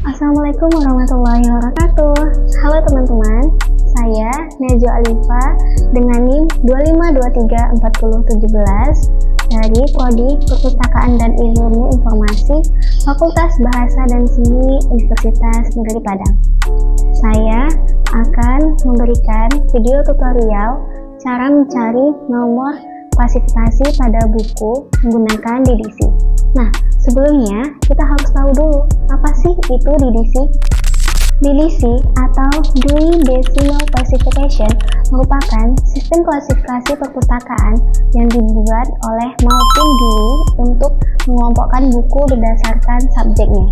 Assalamualaikum warahmatullahi wabarakatuh. Halo teman-teman, saya Najwa Alifa dengan NIM 25234017 dari Prodi Perpustakaan dan Ilmu Informasi Fakultas Bahasa dan Seni Universitas Negeri Padang. Saya akan memberikan video tutorial cara mencari nomor klasifikasi pada buku menggunakan DDC. Nah, sebelumnya kita harus tahu dulu apa sih itu DDC? DDC atau Dewey Decimal Classification merupakan sistem klasifikasi perpustakaan yang dibuat oleh Malcolm Dewey untuk mengelompokkan buku berdasarkan subjeknya.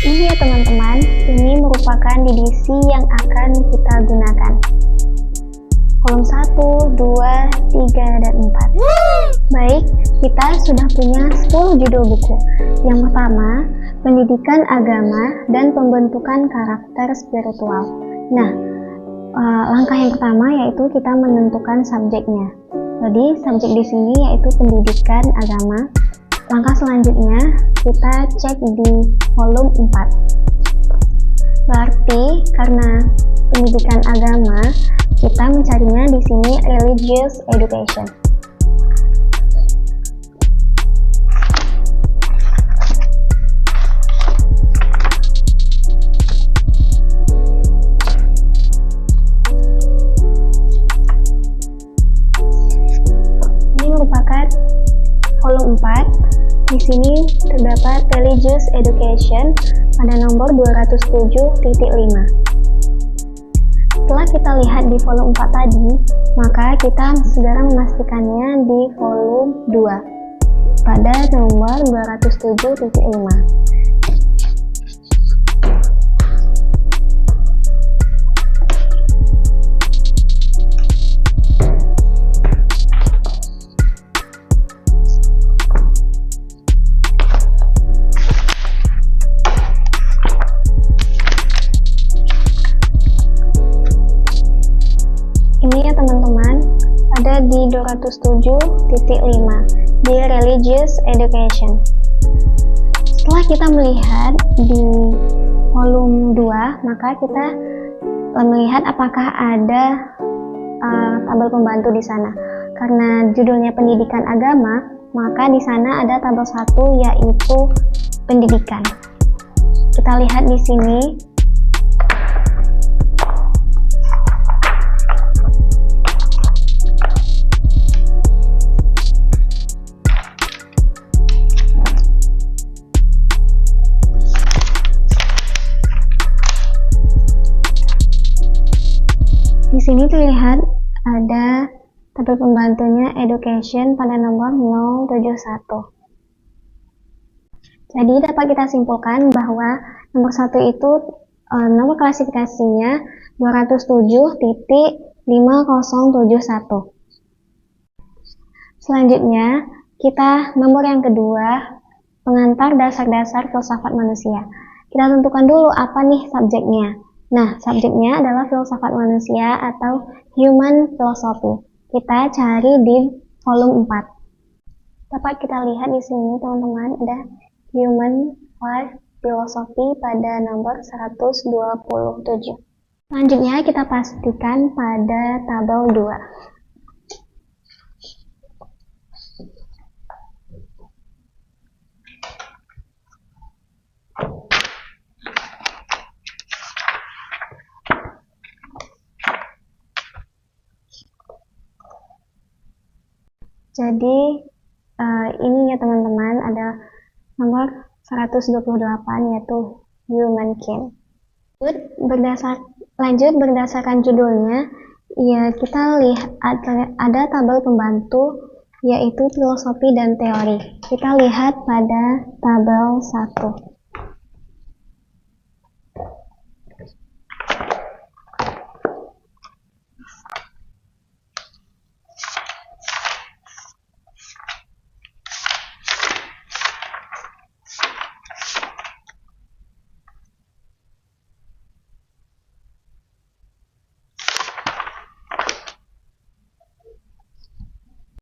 Ini ya teman-teman, ini merupakan DDC yang akan kita gunakan. Kolom 1, 2, 3, dan 4. Baik, kita sudah punya 10 judul buku. Yang pertama, pendidikan agama dan pembentukan karakter spiritual. Nah, langkah yang pertama yaitu kita menentukan subjeknya. Jadi, subjek di sini yaitu pendidikan agama. Langkah selanjutnya, kita cek di volume 4. Berarti, karena pendidikan agama, kita mencarinya di sini religious education. Ini merupakan volume 4. Di sini terdapat religious education pada nomor 207.5. Setelah kita lihat di volume 4 tadi, maka kita segera memastikannya di volume 2 pada nomor 207.5. Ini ya teman-teman, ada di 207.5 di religious education. Setelah kita melihat di volume 2, maka kita melihat apakah ada tabel pembantu di sana. Karena judulnya pendidikan agama, maka di sana ada tabel 1 yaitu pendidikan. Kita lihat di sini. Di sini terlihat ada tabel pembantunya education pada nomor 071. Jadi dapat kita simpulkan bahwa nomor 1 itu nomor klasifikasinya 207.5071. Selanjutnya, kita nomor yang kedua, pengantar dasar-dasar filsafat manusia. Kita tentukan dulu apa nih subjeknya. Nah, subjeknya adalah filsafat manusia atau human philosophy. Kita cari di volume 4. Dapat kita lihat di sini teman-teman, ada human life philosophy pada nomor 127. Selanjutnya kita pastikan pada tabel 2. Jadi ini ya teman-teman, ada nomor 128 yaitu humankind. Lanjut berdasarkan judulnya, ya kita lihat ada tabel pembantu yaitu filosofi dan teori. Kita lihat pada tabel 1.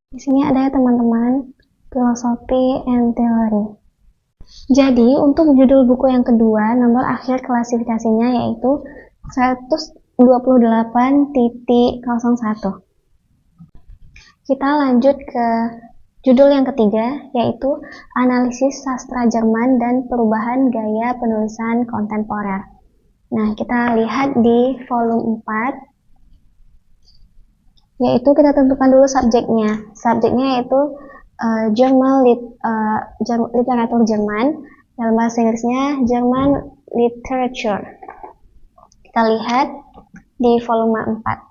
Di sini ada ya teman-teman, filosofi and theory. Jadi, untuk judul buku yang kedua, nomor akhir klasifikasinya yaitu 128.01. Kita lanjut ke judul yang ketiga, yaitu Analisis Sastra Jerman dan Perubahan Gaya Penulisan Kontemporer. Nah, kita lihat di volume 4, yaitu kita tentukan dulu subjeknya. Subjeknya yaitu literatur Jerman, dalam bahasa Inggrisnya German Literature. Kita lihat di volume 4.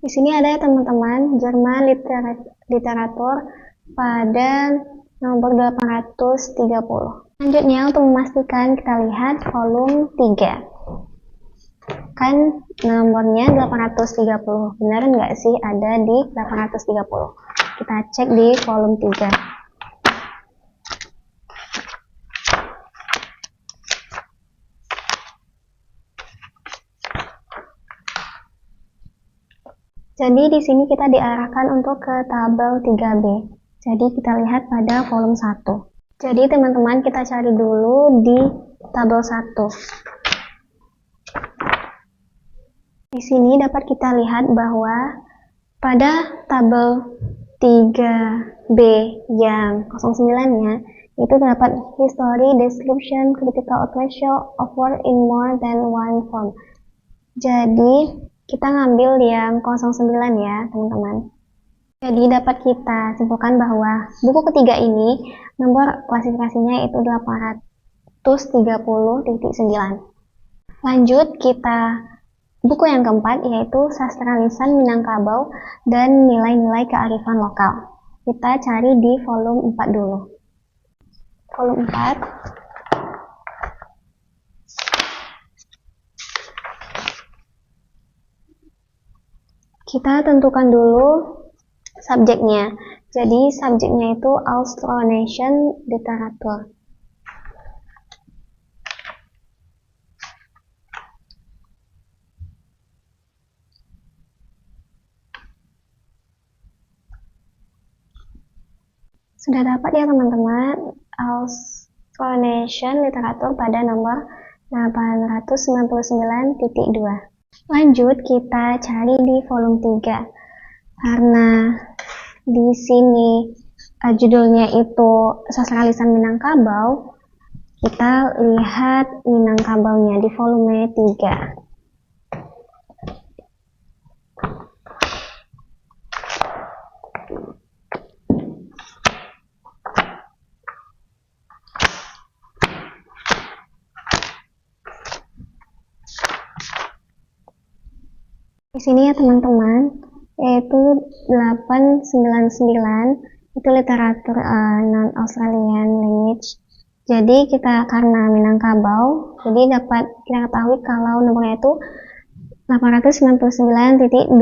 Di sini ada ya teman-teman, Jerman Literatur pada nomor 830. Selanjutnya untuk memastikan kita lihat volume 3. Kan nomornya 830. Benar nggak sih ada di 830? Kita cek di volume 3. Jadi di sini kita diarahkan untuk ke tabel 3B. Jadi kita lihat pada volume 1. Jadi teman-teman kita cari dulu di tabel 1. Di sini dapat kita lihat bahwa pada tabel 3B yang 09-nya itu terdapat history, description, critical authorship of work in more than one form. Jadi kita ngambil yang 09 ya teman-teman. Jadi dapat kita simpulkan bahwa buku ketiga ini nomor klasifikasinya itu 830.9. Lanjut kita buku yang keempat, yaitu Sastra Lisan Minangkabau dan Nilai-nilai Kearifan Lokal. Kita cari di volume 4 dulu. Volume 4. Kita tentukan dulu subjeknya. Jadi subjeknya itu Austronesian Literatur. Sudah dapat ya teman-teman, Austronesian Literatur pada nomor 899.2. Lanjut kita cari di volume 3. Karena di sini judulnya itu Sastra Lisan Minangkabau, kita lihat Minangkabaunya di volume 3. Di sini ya teman-teman, yaitu 899 itu literatur non-Australian language. Jadi kita karena Minangkabau, jadi dapat kita ketahui kalau nomornya itu 899.2244,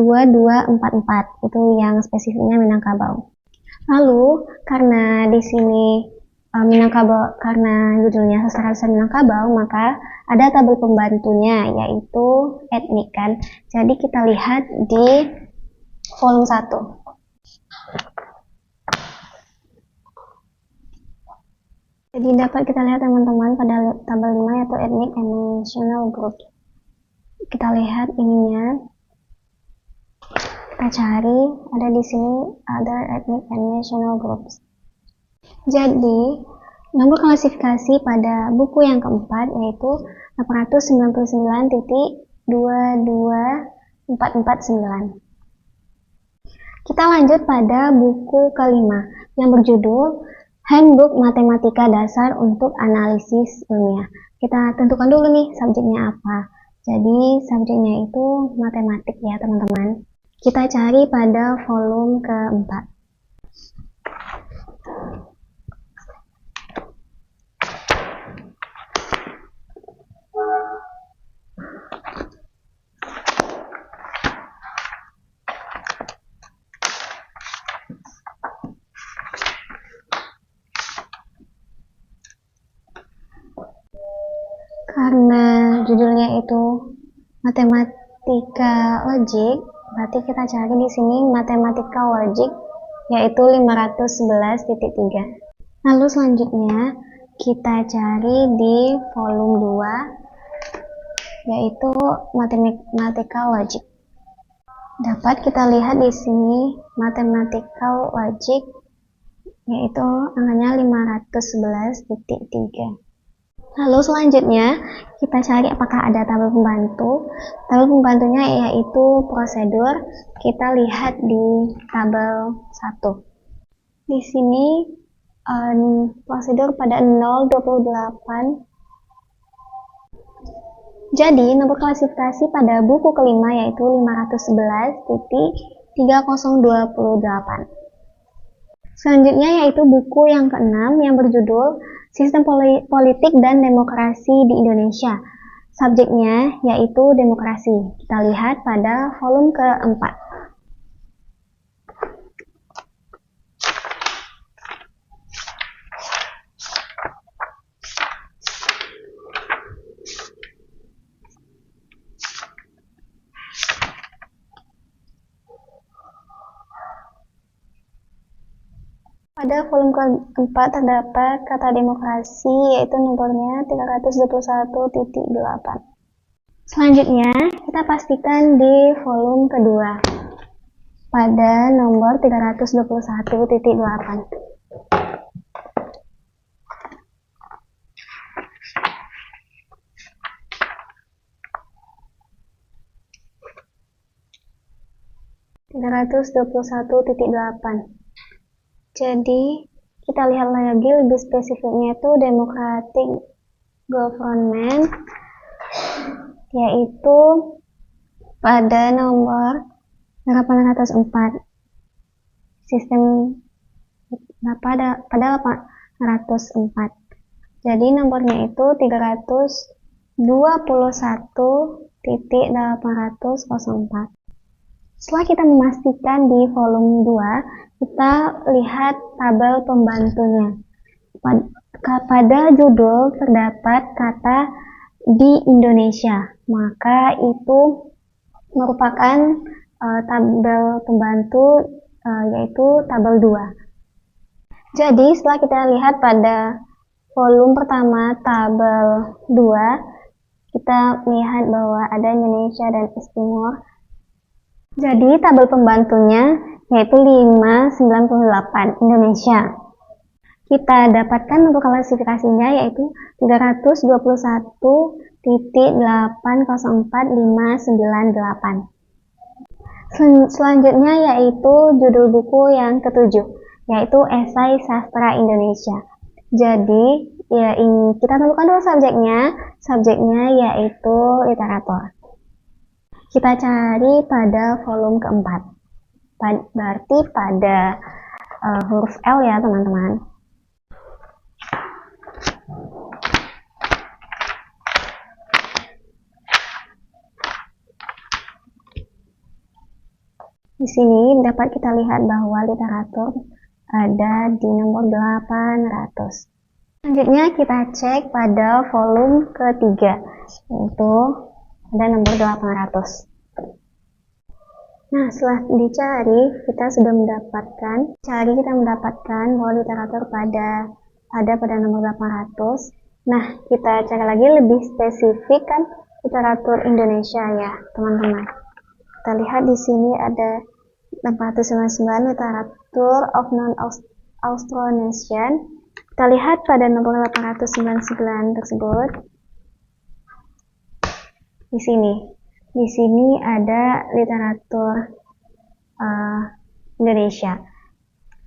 itu yang spesifiknya Minangkabau. Lalu karena di sini Minangkabau, karena judulnya Sastra Lisan Minangkabau, maka ada tabel pembantunya yaitu etnik kan. Jadi kita lihat di volume 1. Jadi dapat kita lihat teman-teman pada tabel 5 yaitu ethnic and national group. Kita lihat ininya. Kita cari ada di sini other ethnic and national groups. Jadi nomor klasifikasi pada buku yang keempat yaitu 899.22449. Kita lanjut pada buku kelima yang berjudul Handbook Matematika Dasar untuk Analisis Ilmiah. Kita tentukan dulu nih subjeknya apa. Jadi subjeknya itu matematik ya teman-teman. Kita cari pada volume keempat. Karena judulnya itu matematika logik, berarti kita cari di sini matematika logik, yaitu 511.3. Lalu selanjutnya kita cari di volume 2, yaitu matematika logik. Dapat kita lihat di sini matematika logik, yaitu angkanya 511.3. Lalu selanjutnya kita cari apakah ada tabel pembantu. Tabel pembantunya yaitu prosedur. Kita lihat di tabel 1. Di sini prosedur pada 028. Jadi nomor klasifikasi pada buku kelima yaitu 511.3028. Selanjutnya yaitu buku yang keenam yang berjudul Sistem Politik dan Demokrasi di Indonesia. Subjeknya yaitu demokrasi. Kita lihat pada volume keempat. Pada volume keempat terdapat kata demokrasi, yaitu nomornya 321.8. Selanjutnya, kita pastikan di volume kedua pada nomor 321.8. Jadi kita lihat lagi lebih spesifiknya itu democratic government, yaitu pada nomor 804. Sistem pada 804. Jadi nomornya itu 321.804. Setelah kita memastikan di volume 2, kita lihat tabel pembantunya. Pada judul terdapat kata di Indonesia, maka itu merupakan tabel pembantu, yaitu tabel 2. Jadi setelah kita lihat pada volume pertama tabel 2, kita lihat bahwa ada Indonesia dan East Timor. Jadi tabel pembantunya yaitu 598 Indonesia. Kita dapatkan untuk klasifikasinya yaitu 321.804.598. Selanjutnya yaitu judul buku yang ketujuh, yaitu Esai Sastra Indonesia. Jadi ya, kita tentukan dulu subjeknya yaitu literatur. Kita cari pada volume keempat, berarti pada huruf L ya teman-teman. Di sini dapat kita lihat bahwa literatur ada di nomor 800. Selanjutnya kita cek pada volume ketiga, yaitu ada nomor 800. Nah, setelah dicari, kita mendapatkan bahwa literatur pada nomor 800. Nah, kita cari lagi lebih spesifik kan literatur Indonesia ya, teman-teman. Kita lihat di sini ada 499 literatur of non-Austronesian. Kita lihat pada nomor 899 tersebut. Di sini ada literatur Indonesia.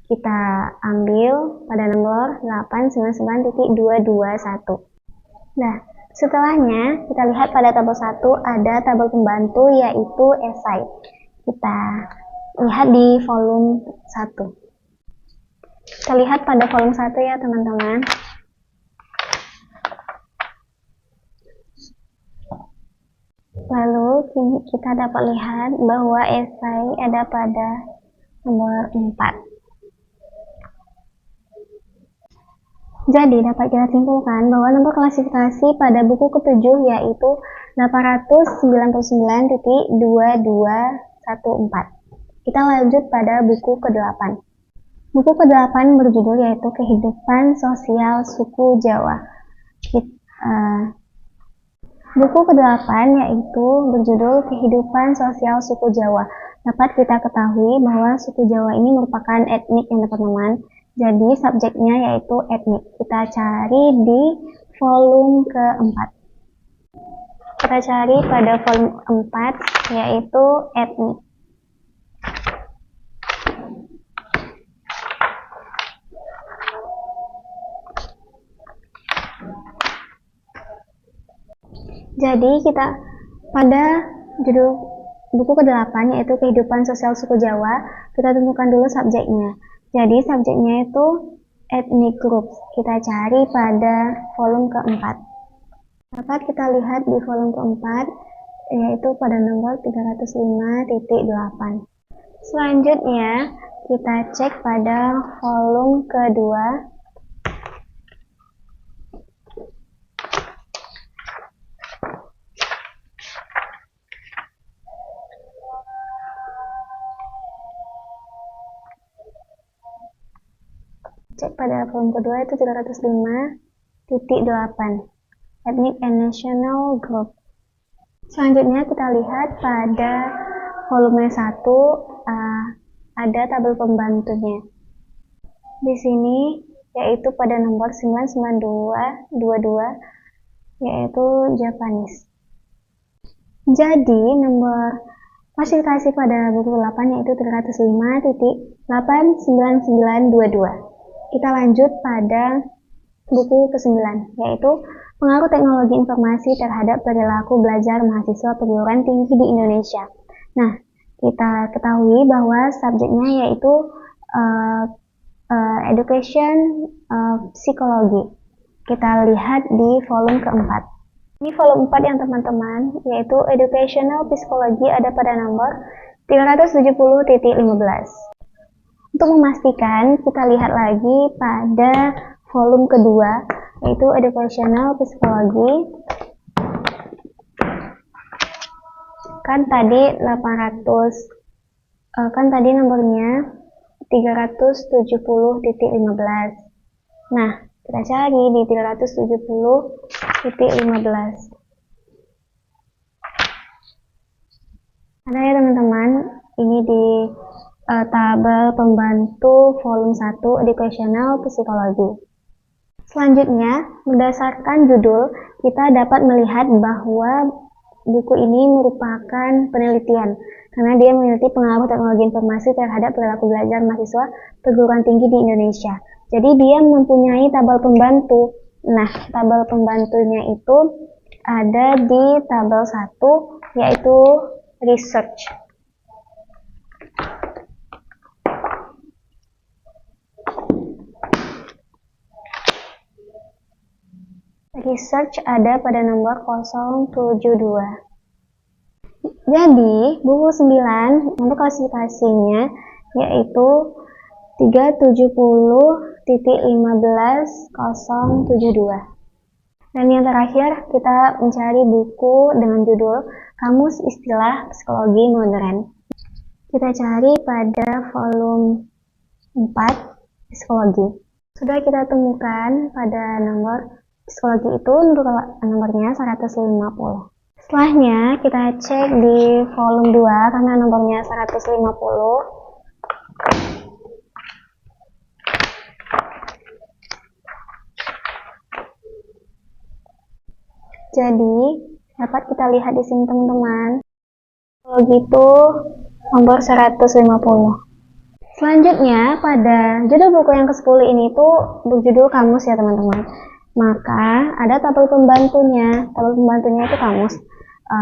Kita ambil pada nomor 899.221. Nah, setelahnya kita lihat pada tabel 1 ada tabel pembantu yaitu esai. Kita lihat di volume 1. Kita lihat pada volume 1 ya teman-teman. Lalu kita dapat lihat bahwa esai ada pada nomor 4. Jadi dapat kita simpulkan bahwa nomor klasifikasi pada buku ke-7 yaitu 899.2214. Kita lanjut pada buku ke-8. Buku ke-8 berjudul yaitu Kehidupan Sosial Suku Jawa. Buku ke-8 yaitu berjudul Kehidupan Sosial Suku Jawa. Dapat kita ketahui bahwa suku Jawa ini merupakan etnik yang teman-teman. Jadi subjeknya yaitu etnik. Kita cari di volume ke-4. Kita cari pada volume 4 yaitu etnik. Jadi kita pada judul buku ke-8 yaitu Kehidupan Sosial Suku Jawa, kita tentukan dulu subjeknya. Jadi subjeknya itu ethnic groups. Kita cari pada volume ke-4. Dapat kita lihat di volume ke-4 yaitu pada nomor 305.8. Selanjutnya kita cek pada volume kedua. Cek pada volume kedua itu 305.8 Ethnic and National Group. Selanjutnya kita lihat pada volume 1 ada tabel pembantunya. Di sini yaitu pada nomor 99222 yaitu Japanese. Jadi nomor klasifikasi pada buku 8 yaitu 305.89922. Kita lanjut pada buku ke-9, yaitu Pengaruh Teknologi Informasi Terhadap Perilaku Belajar Mahasiswa Perguruan Tinggi di Indonesia. Nah, kita ketahui bahwa subjeknya yaitu Education Psikologi. Kita lihat di volume ke-4. Ini volume 4 yang teman-teman, yaitu Educational Psikologi ada pada nomor 370.15. Untuk memastikan, kita lihat lagi pada volume kedua, yaitu Educational Psikologi. Kan tadi nomornya 370.15. Nah, kita cari di 370.15. Ada ya teman-teman, ini di tabel pembantu volume 1 Educational Psikologi. Selanjutnya, berdasarkan judul, kita dapat melihat bahwa buku ini merupakan penelitian karena dia meneliti pengaruh teknologi informasi terhadap perilaku belajar mahasiswa perguruan tinggi di Indonesia. Jadi dia mempunyai tabel pembantu. Nah, tabel pembantunya itu ada di tabel 1 yaitu research. Research ada pada nomor 072. Jadi, buku 9 nomor klasifikasinya yaitu 370.15072. Dan yang terakhir, kita mencari buku dengan judul Kamus Istilah Psikologi Modern. Kita cari pada volume 4 Psikologi. Sudah kita temukan pada nomor psikologi itu nomornya 150. Setelahnya kita cek di volume 2 karena nomornya 150. Jadi dapat kita lihat di sini teman-teman. Psikologi itu nomor 150. Selanjutnya pada judul buku yang ke-10 ini tuh berjudul kamus ya teman-teman. Maka ada tabel pembantunya. Tabel pembantunya itu kamus.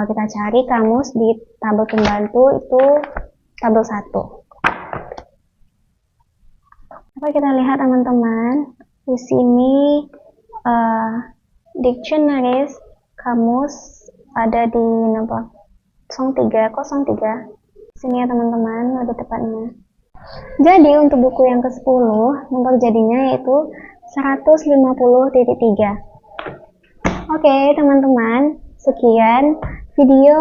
Kita cari kamus di tabel pembantu itu tabel 1. Dapat kita lihat teman-teman. Di sini dictionaries kamus ada di nomor 0303. Sini ya teman-teman, lebih tepatnya. Jadi untuk buku yang ke-10 nomor jadinya yaitu 150.3. Oke, teman-teman, sekian video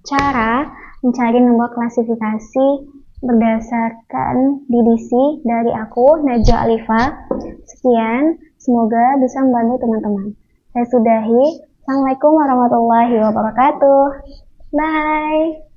cara mencari nomor klasifikasi berdasarkan DDC dari aku, Najwa Alifa. Sekian, semoga bisa membantu teman-teman. Saya sudahi. Assalamualaikum warahmatullahi wabarakatuh. Bye.